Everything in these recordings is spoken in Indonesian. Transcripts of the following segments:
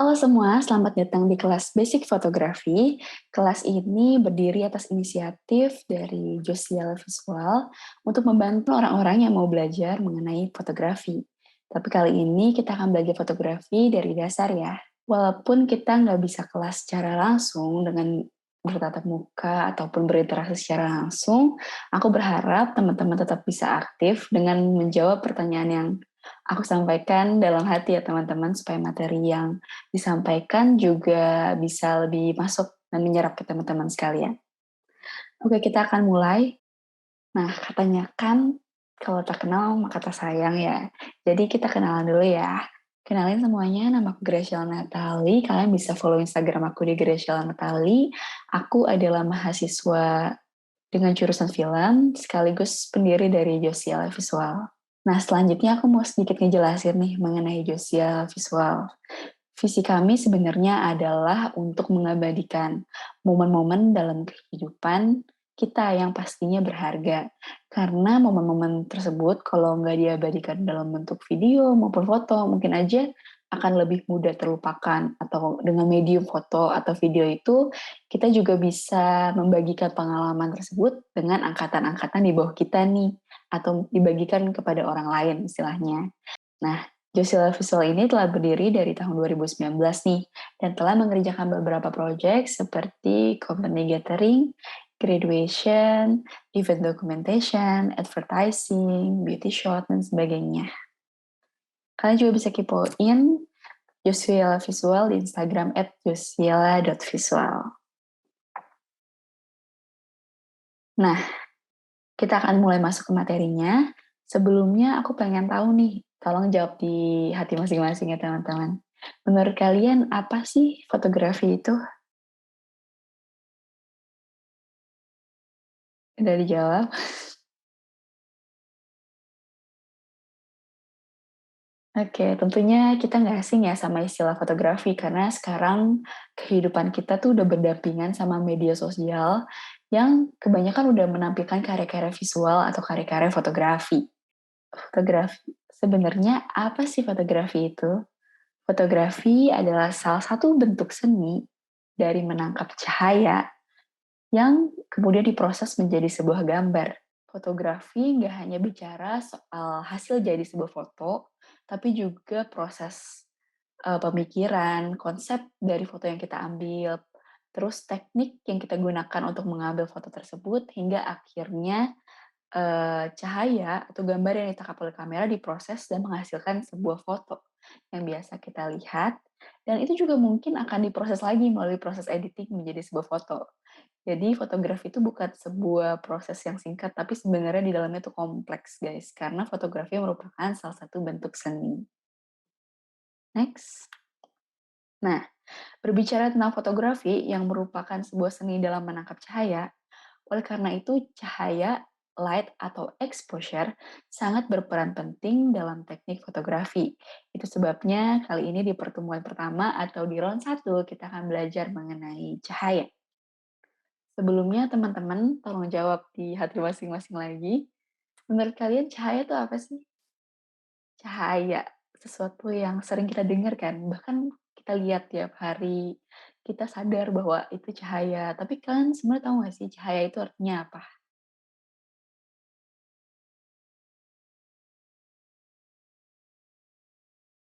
Halo semua, selamat datang di kelas Basic Fotografi. Kelas ini berdiri atas inisiatif dari Josial Visual untuk membantu orang-orang yang mau belajar mengenai fotografi. Tapi kali ini kita akan belajar fotografi dari dasar ya. Walaupun kita nggak bisa kelas secara langsung dengan bertatap muka ataupun berinteraksi secara langsung, aku berharap teman-teman tetap bisa aktif dengan menjawab pertanyaan yang aku sampaikan dalam hati ya teman-teman, supaya materi yang disampaikan juga bisa lebih masuk dan menyerap ke teman-teman sekalian. Oke, kita akan mulai. Nah, katanya kan kalau tak kenal maka tak sayang ya. Jadi kita kenalan dulu ya. Kenalin semuanya, nama aku Graciela Natali. Kalian bisa follow Instagram aku di Graciela Natali. Aku adalah mahasiswa dengan jurusan film, sekaligus pendiri dari Josial Visual. Nah, selanjutnya aku mau sedikit ngejelasin nih mengenai Josial Visual. Visi kami sebenarnya adalah untuk mengabadikan momen-momen dalam kehidupan kita yang pastinya berharga. Karena momen-momen tersebut kalau nggak diabadikan dalam bentuk video maupun foto, mungkin aja akan lebih mudah terlupakan. Atau dengan medium foto atau video itu, kita juga bisa membagikan pengalaman tersebut dengan angkatan-angkatan di bawah kita nih, atau dibagikan kepada orang lain istilahnya. Nah, Josila Visual ini telah berdiri dari tahun 2019 nih, dan telah mengerjakan beberapa proyek seperti company gathering, graduation, event documentation, advertising, beauty shot, dan sebagainya. Kalian juga bisa kepoin Josiela Visual di Instagram @josiela.visual. Nah, kita akan mulai masuk ke materinya. Sebelumnya aku pengen tahu nih, tolong jawab di hati masing-masing ya teman-teman. Menurut kalian apa sih fotografi itu? Udah dijawab? Oke, tentunya kita nggak asing ya sama istilah fotografi, karena sekarang kehidupan kita tuh udah berdampingan sama media sosial yang kebanyakan udah menampilkan karya-karya visual atau karya-karya fotografi. Fotografi, sebenarnya apa sih fotografi itu? Fotografi adalah salah satu bentuk seni dari menangkap cahaya yang kemudian diproses menjadi sebuah gambar. Fotografi nggak hanya bicara soal hasil jadi sebuah foto, tapi juga proses pemikiran, konsep dari foto yang kita ambil, terus teknik yang kita gunakan untuk mengambil foto tersebut, hingga akhirnya cahaya atau gambar yang ditangkap oleh kamera diproses dan menghasilkan sebuah foto yang biasa kita lihat, dan itu juga mungkin akan diproses lagi melalui proses editing menjadi sebuah foto. Jadi fotografi itu bukan sebuah proses yang singkat, tapi sebenarnya di dalamnya itu kompleks, guys, karena fotografi merupakan salah satu bentuk seni. Next. Nah, berbicara tentang fotografi yang merupakan sebuah seni dalam menangkap cahaya, oleh karena itu cahaya, light, atau exposure sangat berperan penting dalam teknik fotografi. Itu sebabnya kali ini di pertemuan pertama atau di round 1 kita akan belajar mengenai cahaya. Sebelumnya teman-teman tolong jawab di hati masing-masing lagi. Menurut kalian cahaya itu apa sih? Cahaya, sesuatu yang sering kita dengar kan, bahkan kita lihat tiap hari, kita sadar bahwa itu cahaya. Tapi kalian sebenarnya tahu nggak sih cahaya itu artinya apa?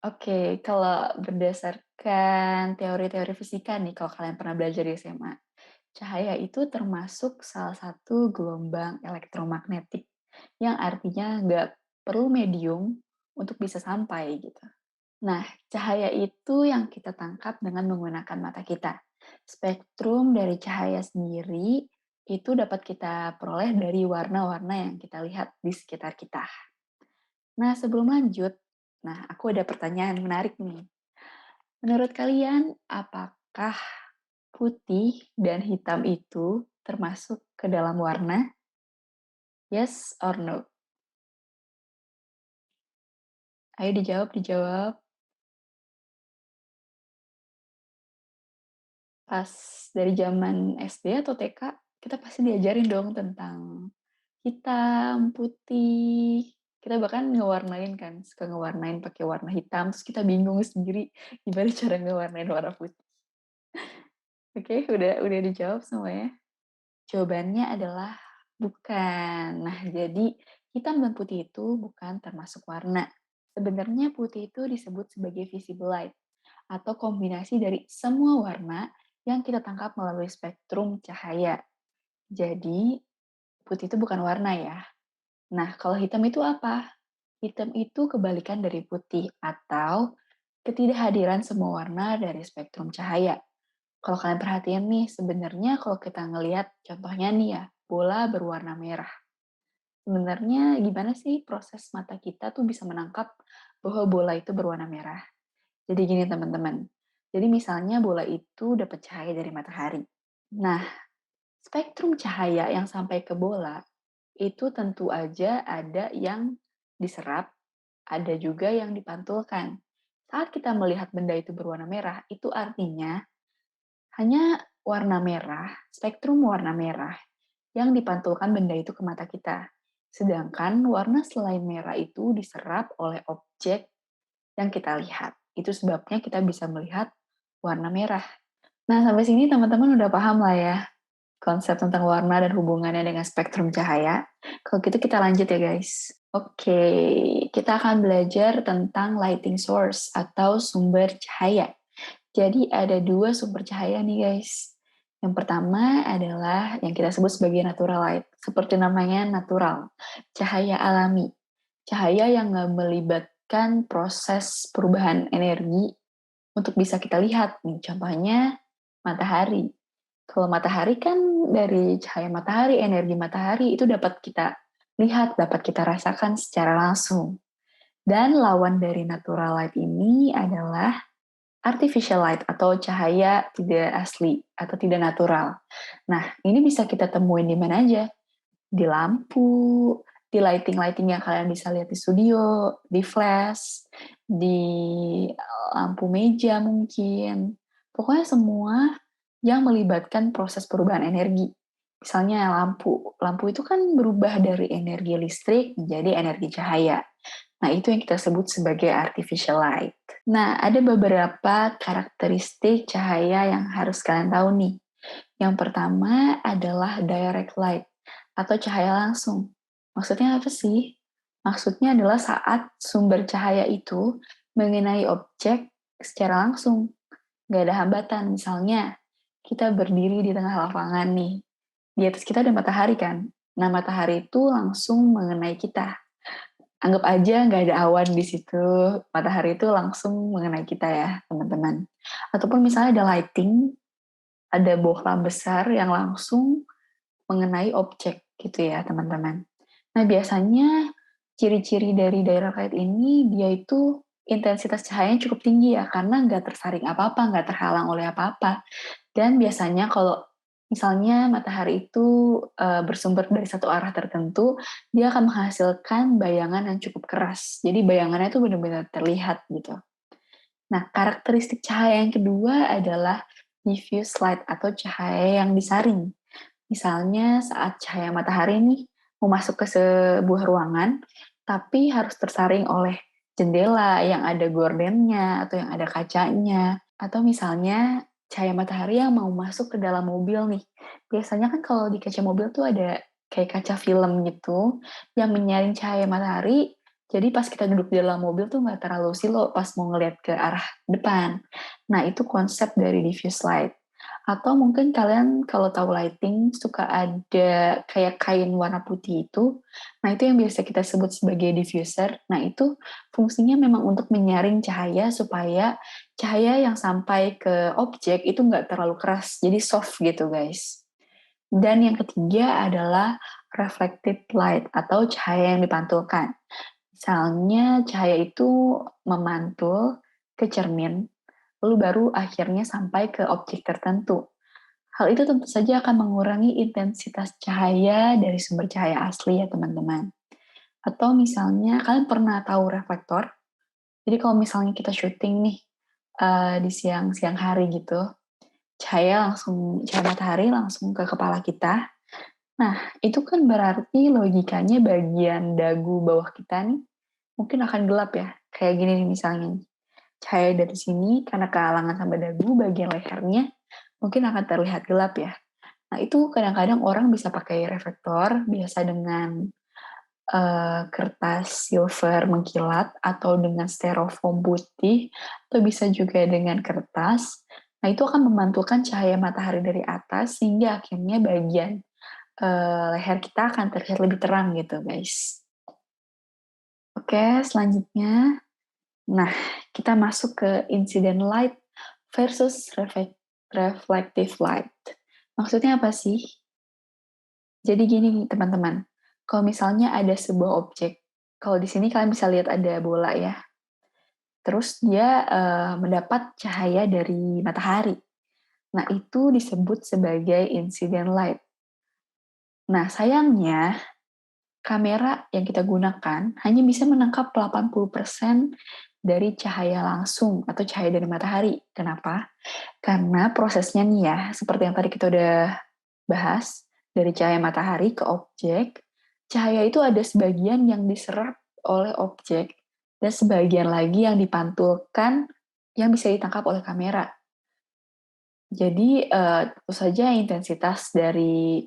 Oke, kalau berdasarkan teori-teori fisika nih, kalau kalian pernah belajar di SMA, cahaya itu termasuk salah satu gelombang elektromagnetik, yang artinya nggak perlu medium untuk bisa sampai gitu. Nah, cahaya itu yang kita tangkap dengan menggunakan mata kita. Spektrum dari cahaya sendiri itu dapat kita peroleh dari warna-warna yang kita lihat di sekitar kita. Nah, sebelum lanjut, aku ada pertanyaan menarik nih. Menurut kalian, apakah putih dan hitam itu termasuk ke dalam warna? Yes or no? Ayo dijawab, dijawab. Pas dari zaman SD atau TK, kita pasti diajarin dong tentang hitam, putih. Kita bahkan ngewarnain kan, suka ngewarnain pakai warna hitam, terus kita bingung sendiri gimana cara ngewarnain warna putih. Oke, udah dijawab semuanya? Jawabannya adalah bukan. Nah, jadi hitam dan putih itu bukan termasuk warna. Sebenarnya putih itu disebut sebagai visible light atau kombinasi dari semua warna yang kita tangkap melalui spektrum cahaya. Jadi, putih itu bukan warna ya. Nah, kalau hitam itu apa? Hitam itu kebalikan dari putih atau ketidakhadiran semua warna dari spektrum cahaya. Kalau kalian perhatiin nih, sebenarnya kalau kita ngelihat contohnya nih ya, bola berwarna merah. Sebenarnya gimana sih proses mata kita tuh bisa menangkap bahwa bola itu berwarna merah? Jadi gini teman-teman, jadi misalnya bola itu dapat cahaya dari matahari. Nah, spektrum cahaya yang sampai ke bola itu tentu aja ada yang diserap, ada juga yang dipantulkan. Saat kita melihat benda itu berwarna merah, itu artinya hanya warna merah, spektrum warna merah yang dipantulkan benda itu ke mata kita. Sedangkan warna selain merah itu diserap oleh objek yang kita lihat. Itu sebabnya kita bisa melihat warna merah. Nah, sampai sini teman-teman udah paham lah ya konsep tentang warna dan hubungannya dengan spektrum cahaya. Kalau gitu kita lanjut ya guys. Oke, kita akan belajar tentang lighting source atau sumber cahaya. Jadi ada dua sumber cahaya nih guys. Yang pertama adalah yang kita sebut sebagai natural light. Seperti namanya natural, cahaya alami. Cahaya yang nggak melibatkan proses perubahan energi untuk bisa kita lihat. Nih, contohnya matahari. Kalau matahari kan dari cahaya matahari, energi matahari itu dapat kita lihat, dapat kita rasakan secara langsung. Dan lawan dari natural light ini adalah artificial light atau cahaya tidak asli atau tidak natural. Nah, ini bisa kita temuin di mana aja? Di lampu, di lighting-lighting yang kalian bisa lihat di studio, di flash, di lampu meja mungkin. Pokoknya semua yang melibatkan proses perubahan energi. Misalnya lampu. Lampu itu kan berubah dari energi listrik menjadi energi cahaya. Nah, itu yang kita sebut sebagai artificial light. Nah, ada beberapa karakteristik cahaya yang harus kalian tahu nih. Yang pertama adalah direct light atau cahaya langsung. Maksudnya apa sih? Maksudnya adalah saat sumber cahaya itu mengenai objek secara langsung. Nggak ada hambatan. Misalnya, kita berdiri di tengah lapangan nih. Di atas kita ada matahari kan? Nah, matahari itu langsung mengenai kita. Anggap aja nggak ada awan di situ, matahari itu langsung mengenai kita ya, teman-teman. Ataupun misalnya ada lighting, ada bohlam besar yang langsung mengenai objek gitu ya, teman-teman. Nah, biasanya ciri-ciri dari daerah light ini, dia itu intensitas cahayanya cukup tinggi ya, karena nggak tersaring apa-apa, nggak terhalang oleh apa-apa. Dan biasanya kalau misalnya matahari itu bersumber dari satu arah tertentu, dia akan menghasilkan bayangan yang cukup keras. Jadi bayangannya itu benar-benar terlihat gitu. Nah, karakteristik cahaya yang kedua adalah diffuse light atau cahaya yang disaring. Misalnya saat cahaya matahari nih mau masuk ke sebuah ruangan, tapi harus tersaring oleh jendela yang ada gordennya atau yang ada kacanya. Atau misalnya cahaya matahari yang mau masuk ke dalam mobil nih. Biasanya kan kalau di kaca mobil tuh ada kayak kaca film gitu yang menyaring cahaya matahari. Jadi pas kita duduk di dalam mobil tuh nggak terlalu silo pas mau ngeliat ke arah depan. Nah itu konsep dari diffuse light. Atau mungkin kalian kalau tahu lighting suka ada kayak kain warna putih itu. Nah, itu yang biasa kita sebut sebagai diffuser. Nah, itu fungsinya memang untuk menyaring cahaya supaya cahaya yang sampai ke objek itu nggak terlalu keras. Jadi soft gitu, guys. Dan yang ketiga adalah reflected light atau cahaya yang dipantulkan. Misalnya cahaya itu memantul ke cermin, lalu baru akhirnya sampai ke objek tertentu. Hal itu tentu saja akan mengurangi intensitas cahaya dari sumber cahaya asli ya teman-teman. Atau misalnya kalian pernah tahu reflektor? Jadi kalau misalnya kita syuting nih di siang-siang hari gitu, cahaya matahari langsung ke kepala kita. Nah, itu kan berarti logikanya bagian dagu bawah kita nih mungkin akan gelap ya. Kayak gini nih misalnya. Cahaya dari sini karena kehalangan sama dagu bagian lehernya mungkin akan terlihat gelap ya. Nah, itu kadang-kadang orang bisa pakai reflektor biasa dengan kertas silver mengkilat atau dengan styrofoam putih atau bisa juga dengan kertas. Nah, itu akan memantulkan cahaya matahari dari atas sehingga akhirnya bagian leher kita akan terlihat lebih terang gitu, guys. Oke, selanjutnya. Nah, kita masuk ke incident light versus reflective light. Maksudnya apa sih? Jadi gini nih, teman-teman. Kalau misalnya ada sebuah objek, kalau di sini kalian bisa lihat ada bola ya. Terus dia mendapat cahaya dari matahari. Nah, itu disebut sebagai incident light. Nah, sayangnya kamera yang kita gunakan hanya bisa menangkap 80% dari cahaya langsung atau cahaya dari matahari. Kenapa? Karena prosesnya nih ya, seperti yang tadi kita udah bahas, dari cahaya matahari ke objek, cahaya itu ada sebagian yang diserap oleh objek dan sebagian lagi yang dipantulkan yang bisa ditangkap oleh kamera. Jadi tentu saja intensitas dari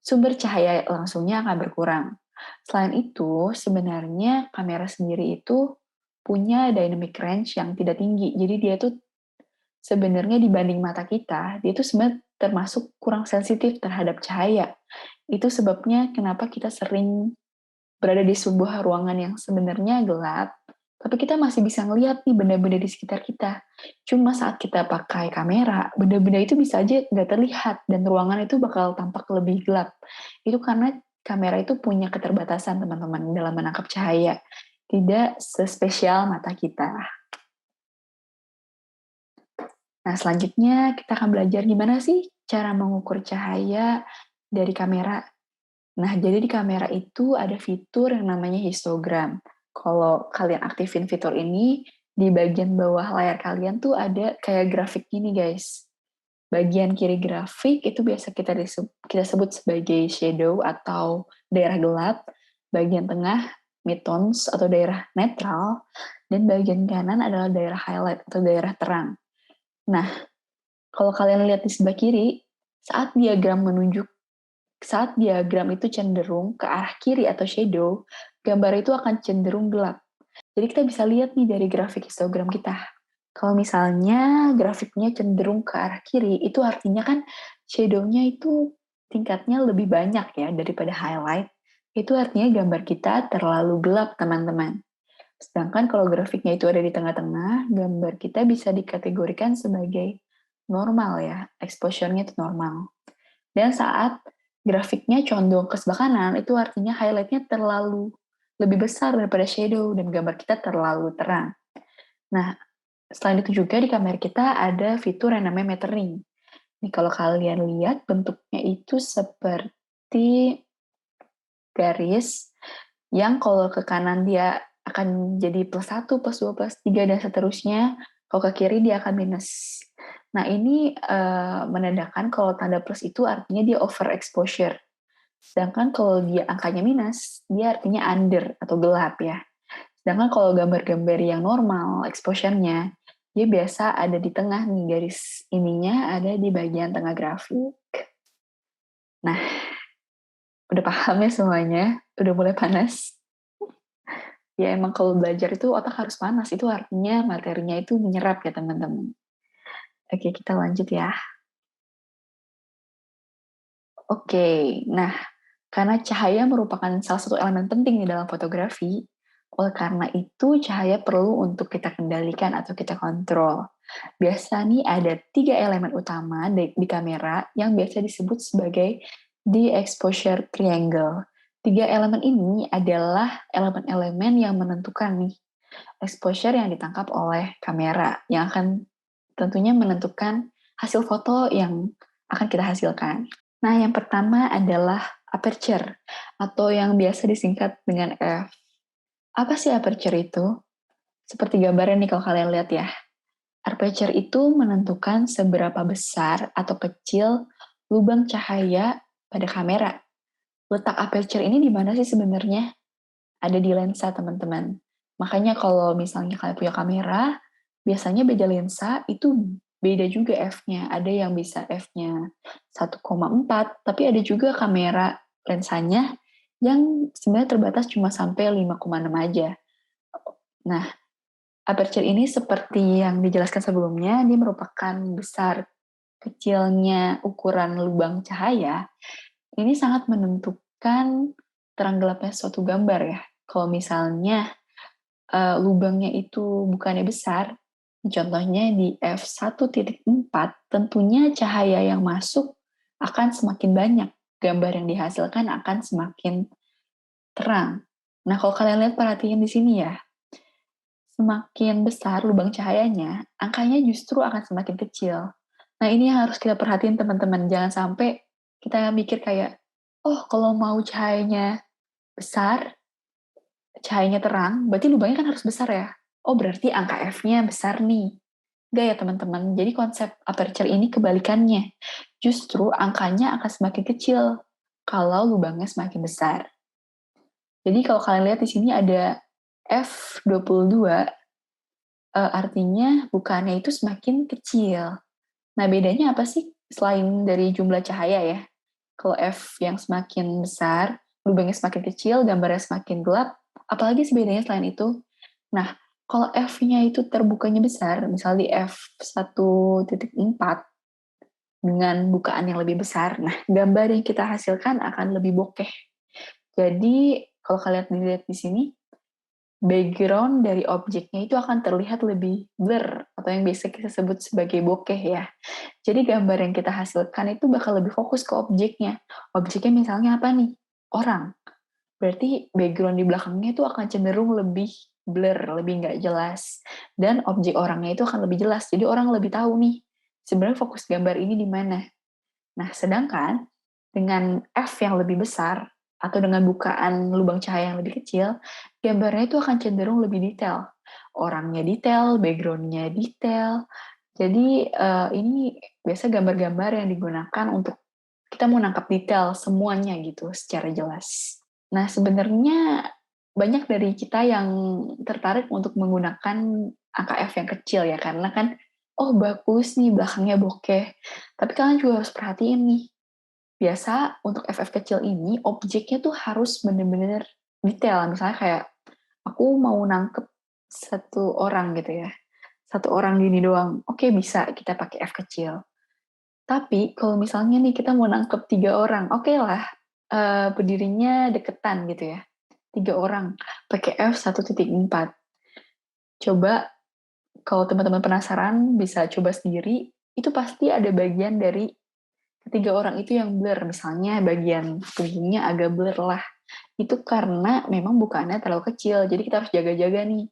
sumber cahaya langsungnya akan berkurang. Selain itu, sebenarnya kamera sendiri itu punya dynamic range yang tidak tinggi. Jadi dia tuh sebenarnya dibanding mata kita, dia itu sebenarnya termasuk kurang sensitif terhadap cahaya. Itu sebabnya kenapa kita sering berada di sebuah ruangan yang sebenarnya gelap, tapi kita masih bisa ngelihat nih benda-benda di sekitar kita. Cuma saat kita pakai kamera, benda-benda itu bisa aja nggak terlihat dan ruangan itu bakal tampak lebih gelap. Itu karena kamera itu punya keterbatasan teman-teman dalam menangkap cahaya. Tidak sespesial mata kita. Nah, selanjutnya kita akan belajar gimana sih cara mengukur cahaya dari kamera. Nah, jadi di kamera itu ada fitur yang namanya histogram. Kalau kalian aktifin fitur ini, di bagian bawah layar kalian tuh ada kayak grafik gini, guys. Bagian kiri grafik itu biasa kita sebut sebagai shadow atau daerah gelap. Bagian tengah midtones atau daerah netral. Dan bagian kanan adalah daerah highlight atau daerah terang. Nah, kalau kalian lihat di sebelah kiri, saat diagram itu cenderung ke arah kiri atau shadow, gambar itu akan cenderung gelap. Jadi kita bisa lihat nih dari grafik histogram kita. Kalau misalnya grafiknya cenderung ke arah kiri, itu artinya kan shadow-nya itu tingkatnya lebih banyak ya daripada highlight. Itu artinya gambar kita terlalu gelap, teman-teman. Sedangkan kalau grafiknya itu ada di tengah-tengah, gambar kita bisa dikategorikan sebagai normal ya, exposure-nya itu normal. Dan saat grafiknya condong ke sebelah kanan, itu artinya highlight-nya terlalu lebih besar daripada shadow dan gambar kita terlalu terang. Nah, selain itu juga di kamera kita ada fitur yang namanya metering. Nih kalau kalian lihat bentuknya itu seperti garis yang kalau ke kanan dia akan jadi +1, +2, +3, dan seterusnya. Kalau ke kiri dia akan minus. Nah, ini menandakan kalau tanda plus itu artinya dia overexposure. Sedangkan kalau dia angkanya minus, dia artinya under atau gelap ya. Sedangkan kalau gambar-gambar yang normal, exposure-nya, dia biasa ada di tengah nih, garis ininya ada di bagian tengah grafik. Nah, udah paham ya semuanya? Udah mulai panas? Ya emang kalau belajar itu otak harus panas, itu artinya materinya itu menyerap ya teman-teman. Oke, kita lanjut ya. Oke, nah karena cahaya merupakan salah satu elemen penting di dalam fotografi, oleh karena itu cahaya perlu untuk kita kendalikan atau kita kontrol. Biasa nih ada 3 elemen utama di kamera yang biasa disebut sebagai the exposure triangle. 3 elemen ini adalah elemen-elemen yang menentukan nih exposure yang ditangkap oleh kamera, yang akan tentunya menentukan hasil foto yang akan kita hasilkan. Nah, yang pertama adalah aperture, atau yang biasa disingkat dengan F. Apa sih aperture itu? Seperti gambarnya nih kalau kalian lihat ya. Aperture itu menentukan seberapa besar atau kecil lubang cahaya pada kamera. Letak aperture ini di mana sih sebenarnya? Ada di lensa, teman-teman. Makanya kalau misalnya kalian punya kamera, biasanya beda lensa itu beda juga f-nya. Ada yang bisa f-nya 1,4, tapi ada juga kamera lensanya yang sebenarnya terbatas cuma sampai 5,6 aja. Nah, aperture ini seperti yang dijelaskan sebelumnya, dia merupakan besar kecilnya ukuran lubang cahaya. Ini sangat menentukan terang gelapnya suatu gambar ya. Kalau misalnya lubangnya itu bukannya besar, contohnya di f1.4, tentunya cahaya yang masuk akan semakin banyak, gambar yang dihasilkan akan semakin terang. Nah, kalau kalian lihat perhatiin di sini ya, semakin besar lubang cahayanya, angkanya justru akan semakin kecil. Nah, ini yang harus kita perhatiin teman-teman. Jangan sampai kita mikir kayak, oh kalau mau cahayanya besar, cahayanya terang, berarti lubangnya kan harus besar ya. Oh, berarti angka F-nya besar nih. Enggak ya teman-teman, jadi konsep aperture ini kebalikannya. Justru angkanya akan semakin kecil kalau lubangnya semakin besar. Jadi kalau kalian lihat di sini ada F22, artinya bukannya itu semakin kecil. Nah, bedanya apa sih selain dari jumlah cahaya ya? Kalau F yang semakin besar, lubangnya semakin kecil, gambarnya semakin gelap, apalagi sih bedanya selain itu? Nah, kalau F-nya itu terbukanya besar, misalnya di f1.4 dengan bukaan yang lebih besar, nah gambar yang kita hasilkan akan lebih bokeh. Jadi, kalau kalian lihat di sini, background dari objeknya itu akan terlihat lebih blur, atau yang biasa kita sebut sebagai bokeh ya. Jadi gambar yang kita hasilkan itu bakal lebih fokus ke objeknya. Objeknya misalnya apa nih? Orang. Berarti background di belakangnya itu akan cenderung lebih blur, lebih nggak jelas. Dan objek orangnya itu akan lebih jelas. Jadi orang lebih tahu nih, sebenarnya fokus gambar ini di mana. Nah, sedangkan dengan F yang lebih besar, atau dengan bukaan lubang cahaya yang lebih kecil, gambarnya itu akan cenderung lebih detail. Orangnya detail, background-nya detail. Jadi ini biasa gambar-gambar yang digunakan untuk kita mau nangkap detail semuanya gitu secara jelas. Nah, sebenarnya banyak dari kita yang tertarik untuk menggunakan angka F yang kecil ya, karena kan, oh bagus nih belakangnya bokeh. Tapi kalian juga harus perhatiin nih, biasa untuk FF kecil ini, objeknya tuh harus bener-bener detail. Misalnya kayak, aku mau nangkep satu orang gitu ya, satu orang gini doang, oke bisa kita pakai F kecil. Tapi kalau misalnya nih kita mau nangkep 3 orang, oke lah, berdirinya deketan gitu ya. 3 orang, pakai f1.4. Coba kalau teman-teman penasaran, bisa coba sendiri, itu pasti ada bagian dari ketiga orang itu yang blur, misalnya bagian punggungnya agak blur lah. Itu karena memang bukannya terlalu kecil, jadi kita harus jaga-jaga nih.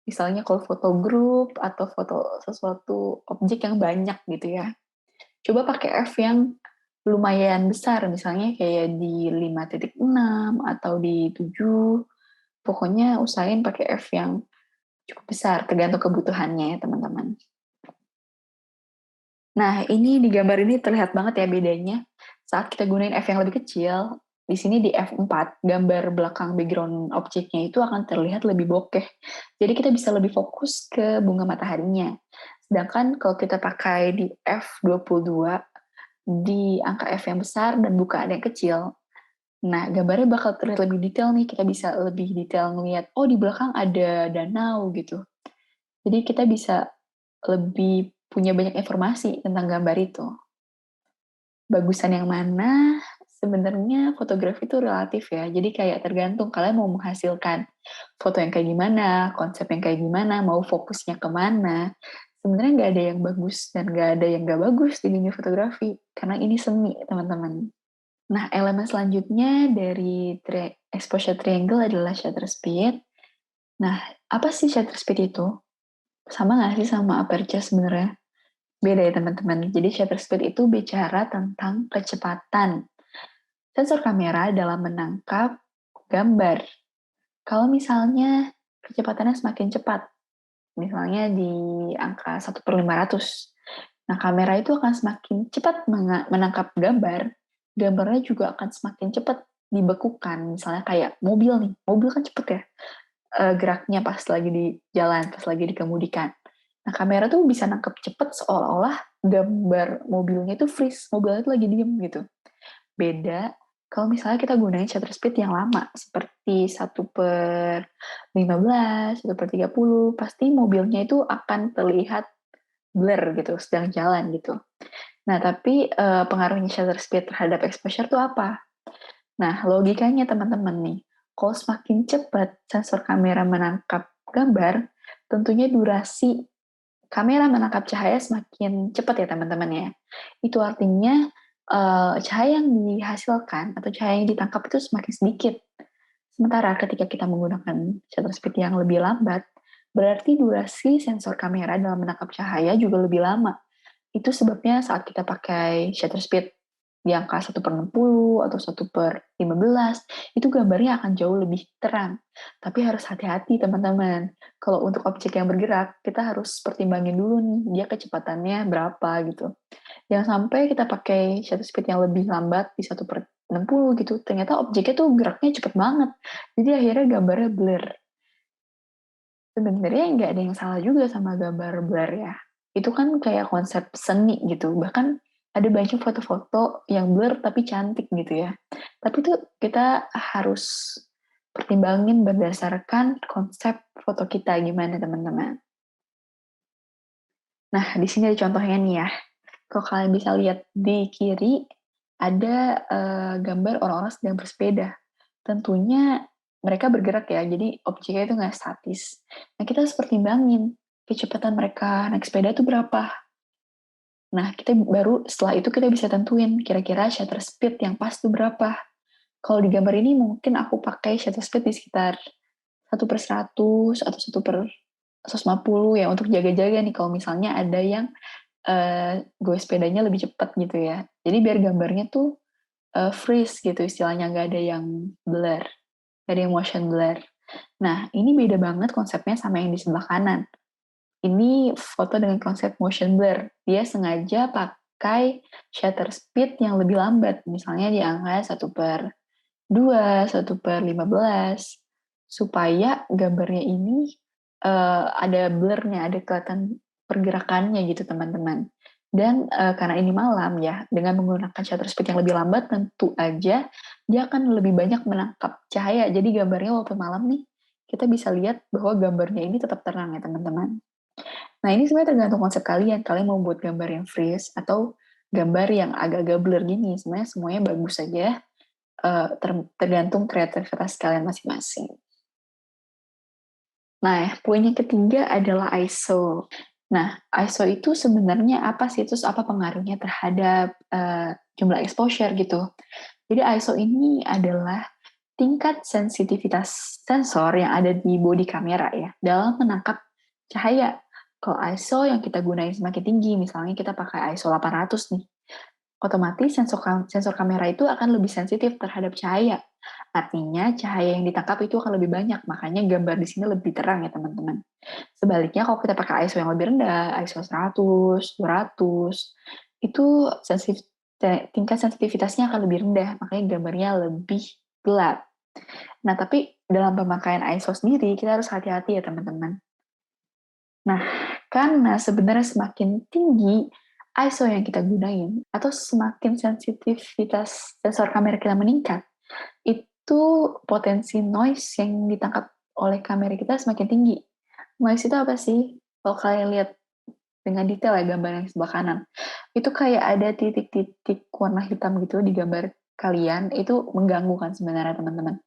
Misalnya kalau foto grup atau foto sesuatu objek yang banyak gitu ya. Coba pakai F yang lumayan besar, misalnya kayak di 5.6 atau di 7. Pokoknya usahain pakai F yang cukup besar, tergantung kebutuhannya ya teman-teman. Nah, ini di gambar ini terlihat banget ya bedanya. Saat kita gunain F yang lebih kecil, di sini di F4, gambar belakang background objeknya itu akan terlihat lebih bokeh. Jadi kita bisa lebih fokus ke bunga mataharinya. Sedangkan kalau kita pakai di F22, di angka F yang besar dan bukaan yang kecil, nah gambarnya bakal terlihat lebih detail nih. Kita bisa lebih detail ngelihat, oh di belakang ada danau gitu. Jadi kita bisa lebih punya banyak informasi tentang gambar itu. Bagusan yang mana, sebenarnya fotografi itu relatif ya. Jadi kayak tergantung kalian mau menghasilkan foto yang kayak gimana, konsep yang kayak gimana, mau fokusnya kemana. Sebenarnya nggak ada yang bagus dan nggak ada yang nggak bagus di dunia fotografi. Karena ini seni, teman-teman. Nah, elemen selanjutnya dari exposure triangle adalah shutter speed. Nah, apa sih shutter speed itu? Sama nggak sih sama aperture sebenarnya? Beda ya teman-teman. Jadi shutter speed itu bicara tentang kecepatan sensor kamera dalam menangkap gambar. Kalau misalnya kecepatannya semakin cepat, misalnya di angka 1/500, nah kamera itu akan semakin cepat menangkap gambar, gambarnya juga akan semakin cepat dibekukan. Misalnya kayak mobil nih, mobil kan cepet ya geraknya pas lagi di jalan, pas lagi dikemudikan. Nah, kamera tuh bisa nangkep cepet seolah-olah gambar mobilnya itu freeze, mobilnya itu lagi diem gitu. Beda kalau misalnya kita gunain shutter speed yang lama, seperti 1/15, 1/30, pasti mobilnya itu akan terlihat blur gitu, sedang jalan gitu. Nah, tapi pengaruhnya shutter speed terhadap exposure itu apa? Nah, logikanya teman-teman nih, kalau semakin cepat sensor kamera menangkap gambar, tentunya durasi kamera menangkap cahaya semakin cepat ya teman-teman ya. Itu artinya cahaya yang dihasilkan atau cahaya yang ditangkap itu semakin sedikit. Sementara ketika kita menggunakan shutter speed yang lebih lambat, berarti durasi sensor kamera dalam menangkap cahaya juga lebih lama. Itu sebabnya saat kita pakai shutter speed di angka 1/60 atau 1/15, itu gambarnya akan jauh lebih terang. Tapi harus hati-hati teman-teman. Kalau untuk objek yang bergerak, kita harus pertimbangin dulu nih, dia kecepatannya berapa gitu. Jangan sampai kita pakai shutter speed yang lebih lambat di 1/60 gitu, ternyata objeknya tuh geraknya cepet banget. Jadi akhirnya gambarnya blur. Sebenarnya nggak ada yang salah juga sama gambar blur ya. Itu kan kayak konsep seni gitu. Bahkan ada banyak foto-foto yang blur tapi cantik gitu ya. Tapi tuh kita harus pertimbangin berdasarkan konsep foto kita gimana teman-teman. Nah, di sini ada contohnya nih ya. Kalau kalian bisa lihat di kiri, ada gambar orang-orang sedang bersepeda. Tentunya mereka bergerak ya, jadi objeknya itu nggak statis. Nah, kita harus pertimbangin kecepatan mereka naik sepeda itu berapa. Nah, kita baru setelah itu kita bisa tentuin kira-kira shutter speed yang pas itu berapa. Kalau di gambar ini mungkin aku pakai shutter speed di sekitar 1/100 atau 1/150 ya untuk jaga-jaga nih kalau misalnya ada yang gue sepedanya lebih cepat gitu ya. Jadi biar gambarnya tuh freeze gitu istilahnya, nggak ada yang blur, nggak ada yang motion blur. Nah, ini beda banget konsepnya sama yang di sebelah kanan. Ini foto dengan konsep motion blur. Dia sengaja pakai shutter speed yang lebih lambat, misalnya di angka 1/2, 1/15, supaya gambarnya ini ada blurnya, ada kelihatan pergerakannya gitu teman-teman. Dan karena ini malam ya, dengan menggunakan shutter speed yang lebih lambat, tentu aja dia akan lebih banyak menangkap cahaya. Jadi gambarnya walaupun malam nih, kita bisa lihat bahwa gambarnya ini tetap terang ya teman-teman. Nah ini sebenarnya tergantung konsep kalian. Kalian mau buat gambar yang freeze atau gambar yang agak-agak blur gini. Sebenarnya semuanya bagus saja, tergantung kreativitas kalian masing-masing. Nah, poin yang ketiga adalah ISO. Nah, ISO itu sebenarnya apa sih? Terus apa pengaruhnya terhadap jumlah exposure gitu? Jadi ISO ini adalah tingkat sensitivitas sensor yang ada di bodi kamera ya dalam menangkap cahaya. Kalau ISO yang kita gunain semakin tinggi, misalnya kita pakai ISO 800 nih, otomatis sensor kamera itu akan lebih sensitif terhadap cahaya. Artinya cahaya yang ditangkap itu akan lebih banyak, makanya gambar di sini lebih terang ya teman-teman. Sebaliknya kalau kita pakai ISO yang lebih rendah, ISO 100, 200, itu tingkat sensitivitasnya akan lebih rendah, makanya gambarnya lebih gelap. Nah, tapi dalam pemakaian ISO sendiri, kita harus hati-hati ya teman-teman. Nah, karena sebenarnya semakin tinggi ISO yang kita gunain, atau semakin sensitivitas sensor kamera kita meningkat, itu potensi noise yang ditangkap oleh kamera kita semakin tinggi. Noise itu apa sih? Kalau kalian lihat dengan detail ya gambar yang sebelah kanan, itu kayak ada titik-titik warna hitam gitu di gambar kalian, itu mengganggu kan sebenarnya teman-teman.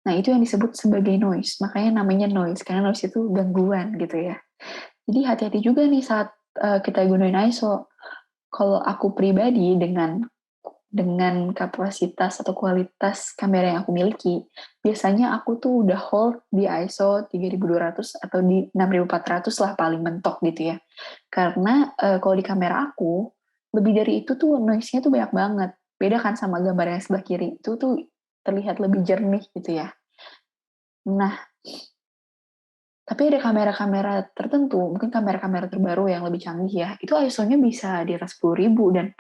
Nah, itu yang disebut sebagai noise. Makanya namanya noise, karena noise itu gangguan gitu ya. Jadi hati-hati juga nih saat kita gunain ISO. Kalau aku pribadi dengan kapasitas atau kualitas kamera yang aku miliki, biasanya aku tuh udah hold di ISO 3200 atau di 6400 lah paling mentok gitu ya. Karena kalau di kamera aku, lebih dari itu tuh noise-nya tuh banyak banget. Beda kan sama gambar yang sebelah kiri, itu tuh terlihat lebih jernih gitu ya. Nah, tapi ada kamera-kamera tertentu, mungkin kamera-kamera terbaru yang lebih canggih ya, itu ISO-nya bisa di atas 10.000 dan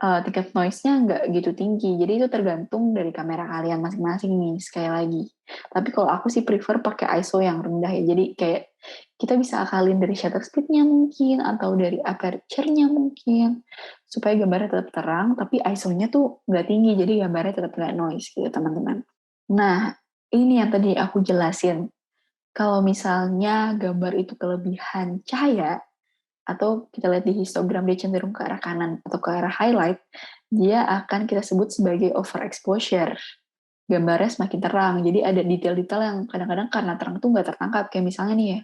tingkat noise-nya nggak gitu tinggi. Jadi itu tergantung dari kamera kalian masing-masing nih, sekali lagi. Tapi kalau aku sih prefer pakai ISO yang rendah ya. Jadi kayak kita bisa akalin dari shutter speed-nya mungkin, atau dari aperture-nya mungkin, supaya gambarnya tetap terang, tapi ISO-nya tuh nggak tinggi, jadi gambarnya tetap nggak noise gitu teman-teman. Nah, ini yang tadi aku jelasin. Kalau misalnya gambar itu kelebihan cahaya, atau kita lihat di histogram dia cenderung ke arah kanan atau ke arah highlight, dia akan kita sebut sebagai overexposure. Gambarnya semakin terang, jadi ada detail-detail yang kadang-kadang karena terang tuh nggak tertangkap. Kayak misalnya nih ya,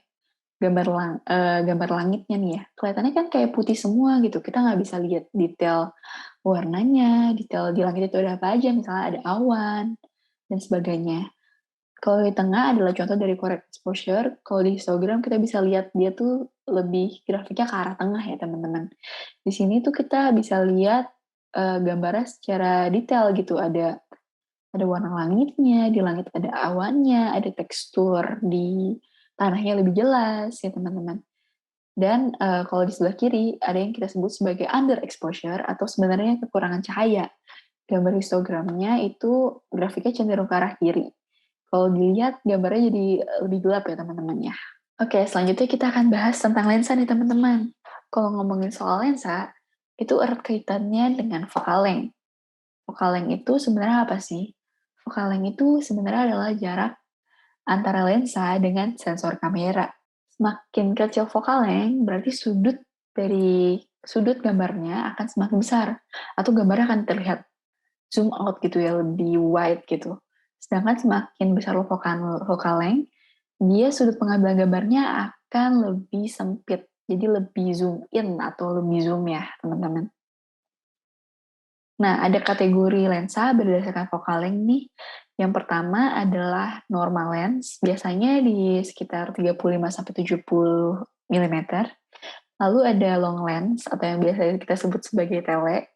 gambar langitnya nih ya, kelihatannya kan kayak putih semua gitu. Kita nggak bisa lihat detail warnanya, detail di langit itu ada apa aja, misalnya ada awan, dan sebagainya. Kalau di tengah adalah contoh dari correct exposure. Kalau di histogram kita bisa lihat dia tuh lebih grafiknya ke arah tengah ya teman-teman. Di sini tuh kita bisa lihat gambarnya secara detail gitu. Ada warna langitnya, di langit ada awannya, ada tekstur di tanahnya lebih jelas ya teman-teman. Dan kalau di sebelah kiri ada yang kita sebut sebagai underexposure atau sebenarnya kekurangan cahaya. Gambar histogramnya itu grafiknya cenderung ke arah kiri. Kalau dilihat gambarnya jadi lebih gelap ya teman-teman ya. Oke, selanjutnya kita akan bahas tentang lensa nih teman-teman. Kalau ngomongin soal lensa, itu erat kaitannya dengan focal length. Focal length itu sebenarnya apa sih? Focal length itu sebenarnya adalah jarak antara lensa dengan sensor kamera. Semakin kecil focal length, berarti sudut gambarnya akan semakin besar, atau gambarnya akan terlihat zoom out gitu ya, lebih wide gitu. Sedangkan semakin besar focal length, dia sudut pengambilan gambarnya akan lebih sempit. Jadi lebih zoom in atau lebih zoom ya, teman-teman. Nah, ada kategori lensa berdasarkan focal length nih. Yang pertama adalah normal lens, biasanya di sekitar 35-70 mm. Lalu ada long lens, atau yang biasa kita sebut sebagai tele.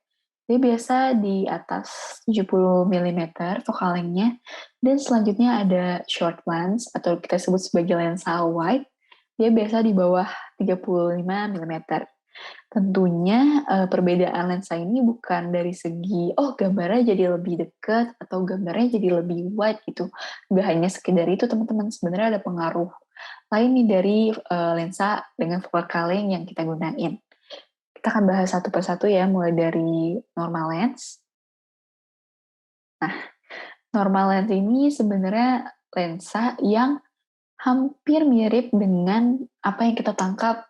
Dia biasa di atas 70 mm focal length-nya. Dan selanjutnya ada short lens, atau kita sebut sebagai lensa wide. Dia biasa di bawah 35 mm. Tentunya perbedaan lensa ini bukan dari segi, oh gambarnya jadi lebih dekat atau gambarnya jadi lebih wide gitu. Nggak hanya sekedar itu teman-teman, sebenarnya ada pengaruh lain nih dari lensa dengan focal length yang kita gunain. Kita akan bahas satu persatu ya, mulai dari normal lens. Nah, normal lens ini sebenarnya lensa yang hampir mirip dengan apa yang kita tangkap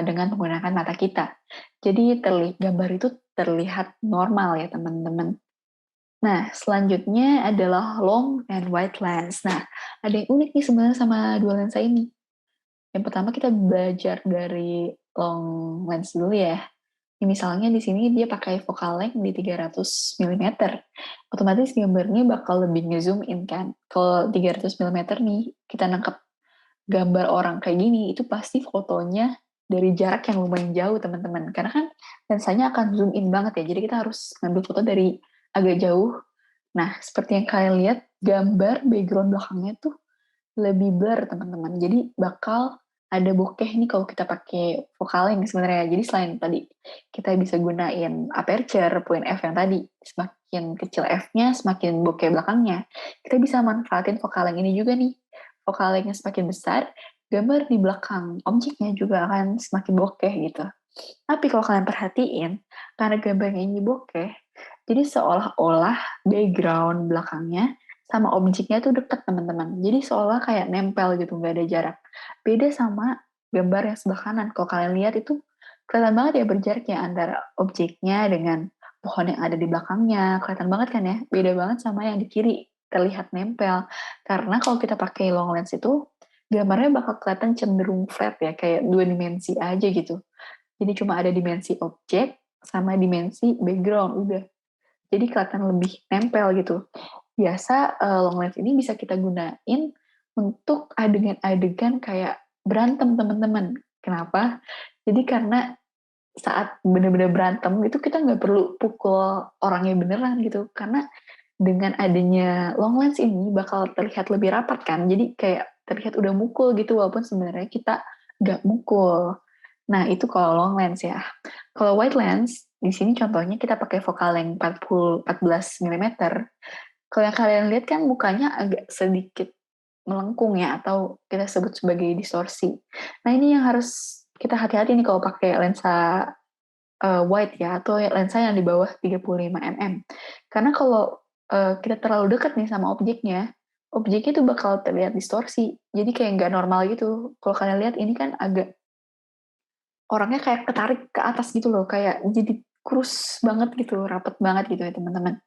dengan menggunakan mata kita. Jadi gambar itu terlihat normal ya teman-teman. Nah, selanjutnya adalah long and wide lens. Nah, ada yang unik nih sebenarnya sama dua lensa ini. Yang pertama kita belajar dari long lens dulu ya. Misalnya di sini dia pakai focal length di 300 mm. Otomatis gambarnya bakal lebih nge-zoom in kan. Kalau 300 mm nih, kita nangkep gambar orang kayak gini, itu pasti fotonya dari jarak yang lumayan jauh teman-teman. Karena kan lensanya akan zoom in banget ya, jadi kita harus ngambil foto dari agak jauh. Nah, seperti yang kalian lihat, gambar background belakangnya tuh lebih blur teman-teman. Jadi bakal ada bokeh nih kalau kita pakai focal length sebenarnya. Jadi selain tadi kita bisa gunain aperture, point f yang tadi, semakin kecil f-nya, semakin bokeh belakangnya. Kita bisa manfaatin focal length ini juga nih. Focal length-nya semakin besar, gambar di belakang objeknya juga akan semakin bokeh gitu. Tapi kalau kalian perhatiin, karena gambarnya ini bokeh, jadi seolah-olah background belakangnya sama objeknya tuh deket teman-teman. Jadi seolah kayak nempel gitu, nggak ada jarak. Beda sama gambar yang sebelah kanan. Kalau kalian lihat itu kelihatan banget ya berjaraknya antara objeknya dengan pohon yang ada di belakangnya. Kelihatan banget kan ya? Beda banget sama yang di kiri, terlihat nempel. Karena kalau kita pakai long lens itu, gambarnya bakal kelihatan cenderung flat ya, kayak dua dimensi aja gitu. Jadi cuma ada dimensi objek sama dimensi background, udah. Jadi kelihatan lebih nempel gitu. Biasa long lens ini bisa kita gunain untuk adegan-adegan kayak berantem teman-teman. Kenapa? Jadi karena saat benar-benar berantem itu kita nggak perlu pukul orangnya beneran gitu. Karena dengan adanya long lens ini bakal terlihat lebih rapat kan. Jadi kayak terlihat udah mukul gitu walaupun sebenarnya kita nggak mukul. Nah, itu kalau long lens ya. Kalau wide lens, di sini contohnya kita pakai vokal yang 14 mm. Kalau yang kalian lihat kan mukanya agak sedikit melengkung ya, atau kita sebut sebagai distorsi. Nah ini yang harus kita hati-hati nih kalau pakai lensa wide ya, atau lensa yang di bawah 35 mm. Karena kalau kita terlalu dekat nih sama objeknya tuh bakal terlihat distorsi. Jadi kayak nggak normal gitu. Kalau kalian lihat ini kan agak, orangnya kayak ketarik ke atas gitu loh, kayak jadi kurus banget gitu, rapet banget gitu ya teman-teman.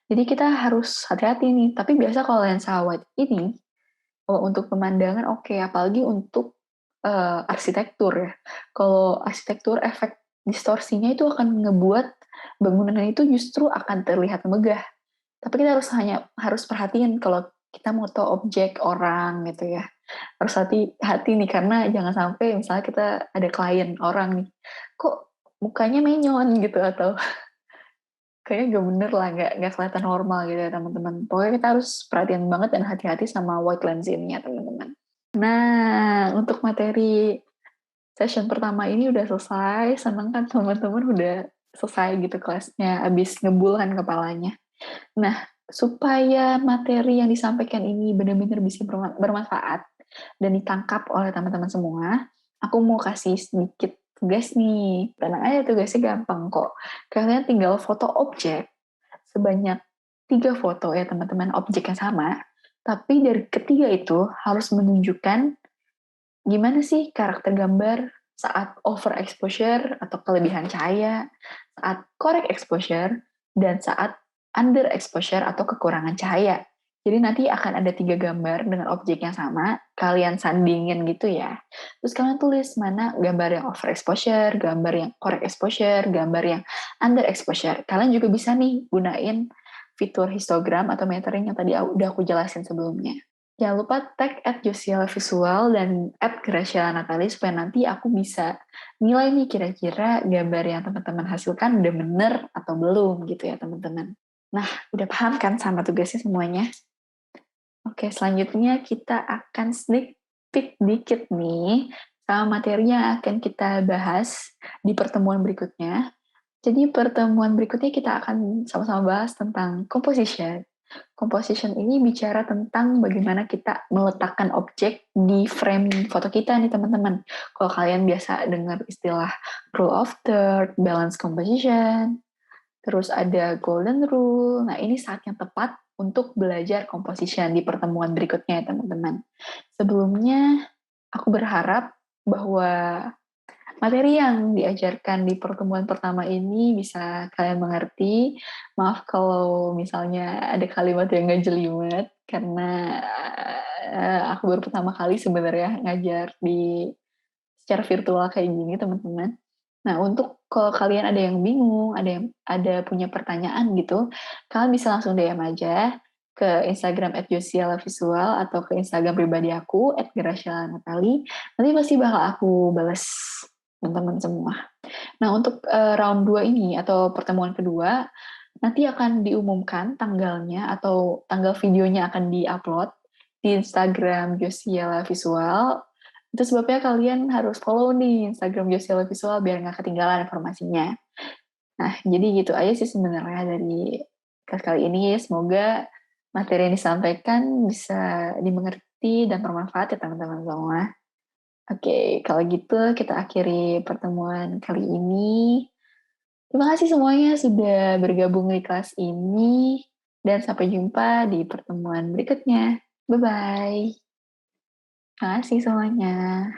Jadi kita harus hati-hati nih. Tapi biasa kalau lensa wide ini, kalau untuk pemandangan oke, apalagi untuk arsitektur ya. Kalau arsitektur, efek distorsinya itu akan ngebuat bangunan itu justru akan terlihat megah. Tapi kita harus perhatiin kalau kita moto objek orang gitu ya. Harus hati-hati nih, karena jangan sampai misalnya kita ada klien orang nih, kok mukanya menyon gitu, atau kayaknya nggak bener lah, nggak kelihatan normal gitu ya teman-teman. Pokoknya kita harus perhatian banget dan hati-hati sama wide lens ini ya teman-teman. Nah, untuk materi session pertama ini udah selesai. Seneng kan teman-teman udah selesai gitu kelasnya, abis ngebulkan kepalanya. Nah, supaya materi yang disampaikan ini benar-benar bisa bermanfaat dan ditangkap oleh teman-teman semua, aku mau kasih sedikit tugas nih. Tenang aja, tugasnya gampang kok. Kalian tinggal foto objek sebanyak 3 foto ya teman-teman, objek yang sama. Tapi dari ketiga itu harus menunjukkan gimana sih karakter gambar saat overexposure atau kelebihan cahaya, saat correct exposure, dan saat underexposure atau kekurangan cahaya. Jadi nanti akan ada 3 gambar dengan objek yang sama, kalian sandingin gitu ya. Terus kalian tulis mana gambar yang overexposure, gambar yang correct exposure, gambar yang underexposure. Kalian juga bisa nih gunain fitur histogram atau metering yang tadi udah aku jelasin sebelumnya. Jangan lupa tag @josialvisual dan @graciela_natali supaya nanti aku bisa nilai nih kira-kira gambar yang teman-teman hasilkan udah bener atau belum gitu ya teman-teman. Nah, udah paham kan sama tugasnya semuanya? Oke, selanjutnya kita akan sneak peek dikit nih sama materi yang akan kita bahas di pertemuan berikutnya. Jadi pertemuan berikutnya kita akan sama-sama bahas tentang composition. Composition ini bicara tentang bagaimana kita meletakkan objek di frame foto kita nih teman-teman. Kalau kalian biasa dengar istilah rule of third, balance composition, terus ada golden rule. Nah, ini saat yang tepat untuk belajar composition di pertemuan berikutnya ya teman-teman. Sebelumnya, aku berharap bahwa materi yang diajarkan di pertemuan pertama ini bisa kalian mengerti. Maaf kalau misalnya ada kalimat yang nggak jelimet, karena aku baru pertama kali sebenarnya ngajar di secara virtual kayak gini, teman-teman. Nah, untuk kalau kalian ada yang bingung, ada punya pertanyaan gitu, kalian bisa langsung DM aja ke Instagram @josialavisual atau ke Instagram pribadi aku @graciela_natali. Nanti pasti bakal aku balas teman-teman semua. Nah, untuk round 2 ini atau pertemuan kedua, nanti akan diumumkan tanggalnya atau tanggal videonya akan di-upload di Instagram Josiela Visual. Itu sebabnya kalian harus follow nih Instagram Josiela Visual biar nggak ketinggalan informasinya. Nah, jadi gitu aja sih sebenarnya dari kelas kali ini. Semoga materi yang disampaikan bisa dimengerti dan bermanfaat ya teman-teman semua. Oke, kalau gitu kita akhiri pertemuan kali ini. Terima kasih semuanya sudah bergabung di kelas ini, dan sampai jumpa di pertemuan berikutnya. Bye-bye. Terima kasih semuanya.